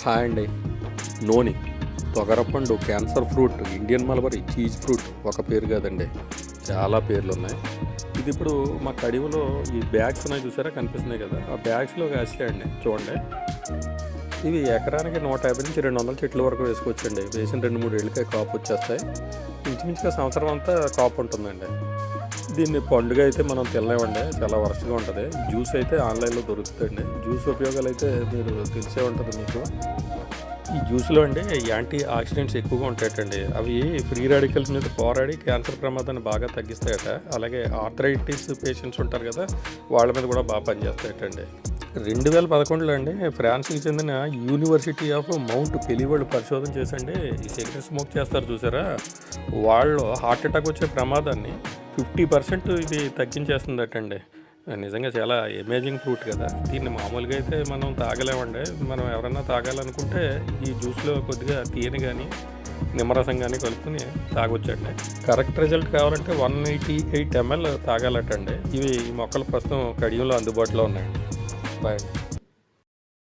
Hi అండి. Noni, తొగరపండు, cancer fruit, Indian mulberry, cheese fruit ఒక పేరు కాదండి, చాలా పేర్లు ఉన్నాయి. ఇది ఇప్పుడు మా కడివలో ఈ బ్యాగ్స్ ఉన్నాయి చూసారా, కనిపిస్తున్నాయి కదా, ఆ బ్యాగ్స్లో కాసాయండి చూడండి. ఇవి ఎకరానికి 150 నుంచి 200 చెట్ల వరకు వేసుకోవచ్చండి. వేసిన 2-3 ఏళ్ళకే కాపు వచ్చేస్తాయి. ఇంచుమించుగా సంవత్సరం అంతా కాపు ఉంటుందండి. దీన్ని పండుగ అయితే మనం తినలేమండి, చాలా వరస్ట్గా ఉంటుంది. జ్యూస్ అయితే ఆన్లైన్లో దొరుకుతుందండి. జ్యూస్ ఉపయోగాలు అయితే మీరు తెలిసే ఉంటుంది మీకు. ఈ జ్యూస్లో అండి యాంటీ ఆక్సిడెంట్స్ ఎక్కువగా ఉంటాయటండి. అవి ఫ్రీ రాడికల్స్ మీద పోరాడి క్యాన్సర్ ప్రమాదాన్ని బాగా తగ్గిస్తాయట. అలాగే ఆర్థరైటిస్ పేషెంట్స్ ఉంటారు కదా, వాళ్ళ మీద కూడా బాగా పనిచేస్తాయటండి. 2011లో అండి ఫ్రాన్స్కి చెందిన యూనివర్సిటీ ఆఫ్ మౌంట్ పెలి వాళ్ళు పరిశోధన చేసండి ఈ సిగరెట్ స్మోక్ చేస్తారు చూసారా, వాళ్ళు హార్ట్ అటాక్ వచ్చే ప్రమాదాన్ని 50% ఇది తగ్గించేస్తుందటండి. నిజంగా చాలా అమేజింగ్ ఫ్రూట్ కదా. దీన్ని మామూలుగా అయితే మనం తాగలేమండి. మనం ఎవరైనా తాగాలనుకుంటే ఈ జ్యూస్లో కొద్దిగా తీయని కానీ నిమ్మరసం కానీ కలుపుకొని తాగొచ్చండి. కరెక్ట్ రిజల్ట్ కావాలంటే 188 ml తాగాలటండి. ఇవి ఈ మొక్కలు ప్రస్తుతం కడియంలో అందుబాటులో ఉన్నాయండి. బాయ్.